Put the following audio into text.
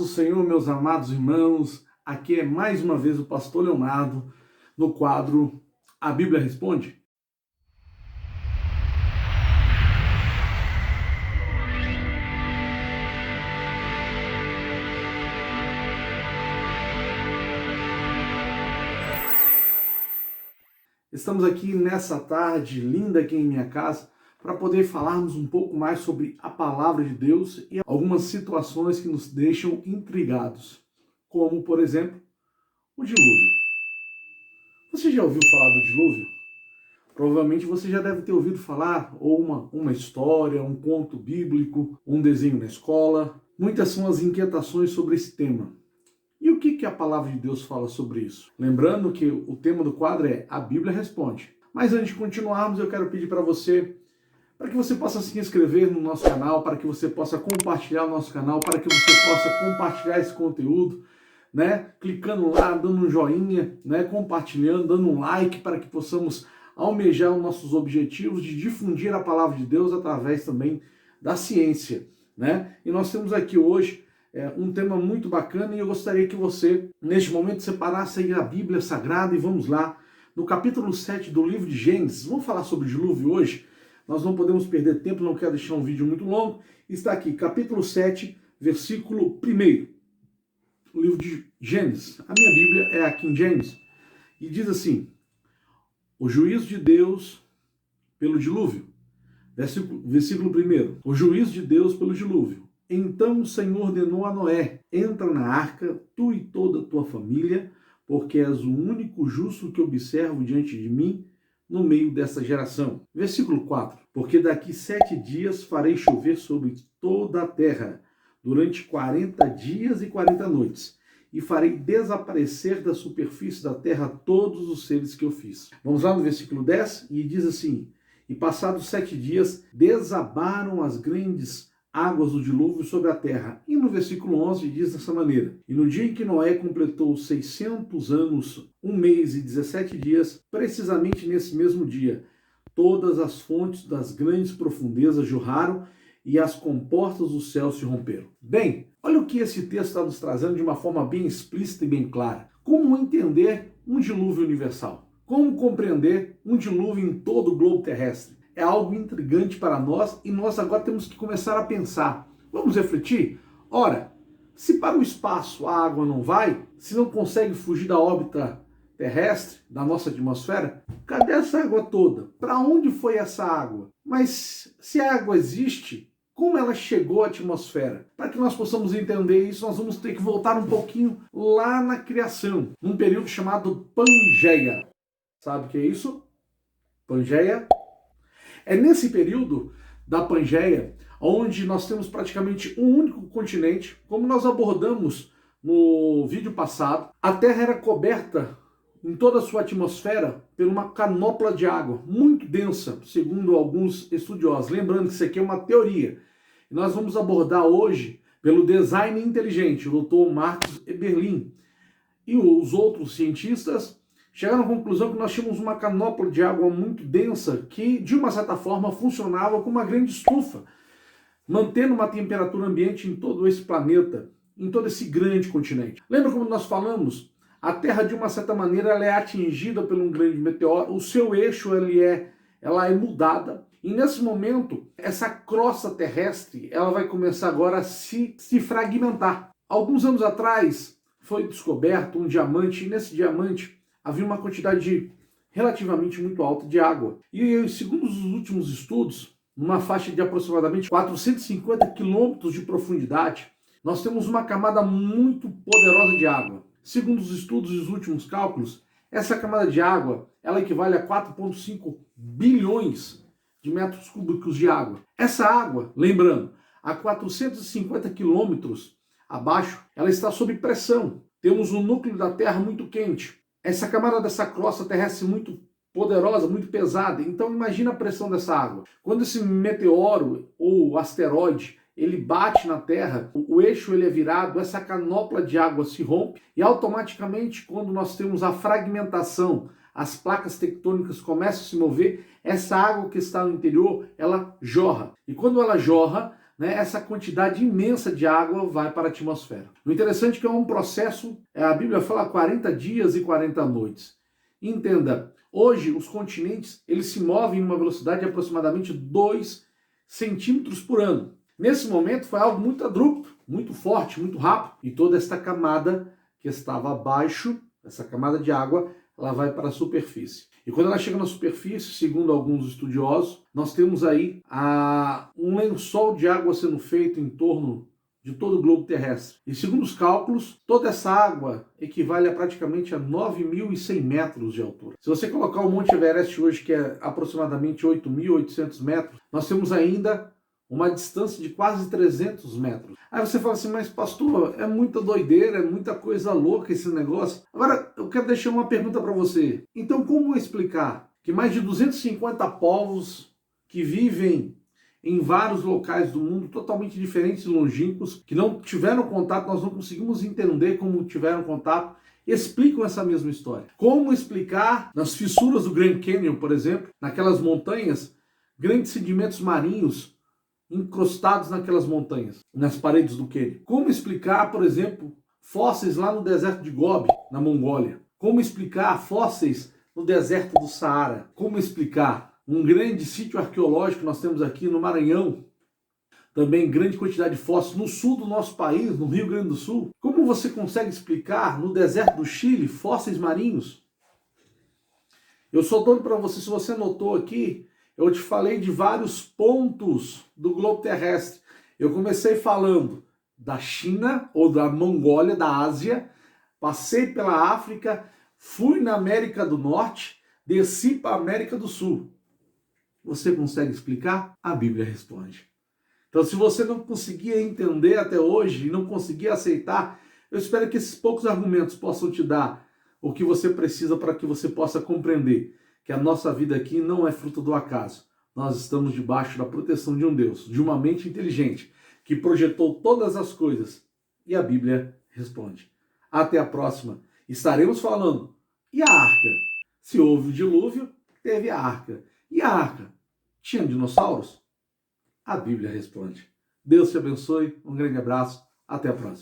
do Senhor, meus amados irmãos, aqui é mais uma vez o pastor Leonardo, no quadro A Bíblia Responde. Estamos aqui nessa tarde linda aqui em minha casa para poder falarmos um pouco mais sobre a palavra de Deus e algumas situações que nos deixam intrigados, como, por exemplo, o dilúvio. Você já ouviu falar do dilúvio? Provavelmente você já deve ter ouvido falar ou uma história, um conto bíblico, um desenho na escola. Muitas são as inquietações sobre esse tema. E o que a palavra de Deus fala sobre isso? Lembrando que o tema do quadro é A Bíblia Responde. Mas antes de continuarmos, eu quero pedir para que você possa se inscrever no nosso canal, para que você possa compartilhar o nosso canal, para que você possa compartilhar esse conteúdo, né? Clicando lá, dando um joinha, né? Compartilhando, dando um like, para que possamos almejar os nossos objetivos de difundir a palavra de Deus através também da ciência, né? E nós temos aqui hoje um tema muito bacana e eu gostaria que você, neste momento, separasse aí a Bíblia Sagrada e vamos lá, no capítulo 7 do livro de Gênesis. Vamos falar sobre o dilúvio hoje? Nós não podemos perder tempo, não quero deixar um vídeo muito longo. Está aqui, capítulo 7, versículo 1. O livro de Gênesis. A minha Bíblia é aqui em Gênesis. E diz assim: o juízo de Deus pelo dilúvio. Versículo 1. O juízo de Deus pelo dilúvio. Então o Senhor ordenou a Noé: entra na arca, tu e toda a tua família, porque és o único justo que observo diante de mim no meio dessa geração. Versículo 4. Porque daqui 7 dias farei chover sobre toda a terra, durante 40 dias e 40 noites, e farei desaparecer da superfície da terra todos os seres que eu fiz. Vamos lá no versículo 10, e diz assim: e passados 7 dias, desabaram as grandes águas do dilúvio sobre a terra. E no versículo 11 diz dessa maneira: e no dia em que Noé completou 600 anos, 1 mês e 17 dias, precisamente nesse mesmo dia, todas as fontes das grandes profundezas jorraram e as comportas do céu se romperam. Bem, olha o que esse texto está nos trazendo de uma forma bem explícita e bem clara. Como entender um dilúvio universal? Como compreender um dilúvio em todo o globo terrestre? É algo intrigante para nós e nós agora temos que começar a pensar. Vamos refletir? Ora, se para o espaço a água não vai, se não consegue fugir da órbita terrestre, da nossa atmosfera, cadê essa água toda? Para onde foi essa água? Mas se a água existe, como ela chegou à atmosfera? Para que nós possamos entender isso, nós vamos ter que voltar um pouquinho lá na criação, num período chamado Pangeia. Sabe o que é isso? Pangeia? É nesse período da Pangeia, onde nós temos praticamente um único continente. Como nós abordamos no vídeo passado, a Terra era coberta em toda a sua atmosfera por uma canopla de água muito densa, segundo alguns estudiosos. Lembrando que isso aqui é uma teoria. E nós vamos abordar hoje pelo design inteligente, o Dr. Marcos Eberlin. E os outros cientistas chegaram à conclusão que nós tínhamos uma canopla de água muito densa que, de uma certa forma, funcionava como uma grande estufa, mantendo uma temperatura ambiente em todo esse planeta, em todo esse grande continente. Lembra como nós falamos? A Terra, de uma certa maneira, ela é atingida por um grande meteoro, o seu eixo ela é mudada, e nesse momento, essa crosta terrestre ela vai começar agora a se fragmentar. Alguns anos atrás, foi descoberto um diamante, e nesse diamante havia uma quantidade relativamente muito alta de água. E segundo os últimos estudos, numa faixa de aproximadamente 450 quilômetros de profundidade, nós temos uma camada muito poderosa de água. Segundo os estudos e os últimos cálculos, essa camada de água ela equivale a 4,5 bilhões de metros cúbicos de água. Essa água, lembrando, a 450 quilômetros abaixo, ela está sob pressão. Temos um núcleo da Terra muito quente. Essa camada dessa crosta terrestre muito poderosa, muito pesada. Então imagina a pressão dessa água. Quando esse meteoro ou asteroide ele bate na Terra, o eixo ele é virado, essa canopla de água se rompe e automaticamente quando nós temos a fragmentação, as placas tectônicas começam a se mover, essa água que está no interior, ela jorra. E quando ela jorra, né, essa quantidade imensa de água vai para a atmosfera. O interessante é que é um processo, a Bíblia fala 40 dias e 40 noites. Entenda, hoje os continentes eles se movem em uma velocidade de aproximadamente 2 centímetros por ano. Nesse momento foi algo muito abrupto, muito forte, muito rápido, e toda esta camada que estava abaixo, essa camada de água, ela vai para a superfície. E quando ela chega na superfície, segundo alguns estudiosos, nós temos aí um lençol de água sendo feito em torno de todo o globo terrestre. E segundo os cálculos, toda essa água equivale a praticamente a 9.100 metros de altura. Se você colocar o Monte Everest hoje, que é aproximadamente 8.800 metros, nós temos ainda uma distância de quase 300 metros. Aí você fala assim, mas pastor, é muita doideira, é muita coisa louca esse negócio. Agora, eu quero deixar uma pergunta para você. Então, como explicar que mais de 250 povos que vivem em vários locais do mundo totalmente diferentes e longínquos, que não tiveram contato, nós não conseguimos entender como tiveram contato, explicam essa mesma história? Como explicar nas fissuras do Grand Canyon, por exemplo, naquelas montanhas, grandes sedimentos marinhos encrostados naquelas montanhas, nas paredes do Quênia? Como explicar, por exemplo, fósseis lá no deserto de Gobi, na Mongólia? Como explicar fósseis no deserto do Saara? Como explicar um grande sítio arqueológico que nós temos aqui no Maranhão, também grande quantidade de fósseis no sul do nosso país, no Rio Grande do Sul? Como você consegue explicar no deserto do Chile fósseis marinhos? Eu sou dono para você, se você notou aqui, eu te falei de vários pontos do globo terrestre. Eu comecei falando da China ou da Mongólia, da Ásia, passei pela África, fui na América do Norte, desci para a América do Sul. Você consegue explicar? A Bíblia responde. Então, se você não conseguia entender até hoje e não conseguia aceitar, eu espero que esses poucos argumentos possam te dar o que você precisa para que você possa compreender que a nossa vida aqui não é fruto do acaso. Nós estamos debaixo da proteção de um Deus, de uma mente inteligente, que projetou todas as coisas. E a Bíblia responde. Até a próxima. Estaremos falando. E a arca? Se houve o dilúvio, teve a arca. E a arca? Tinha dinossauros? A Bíblia responde. Deus te abençoe. Um grande abraço. Até a próxima.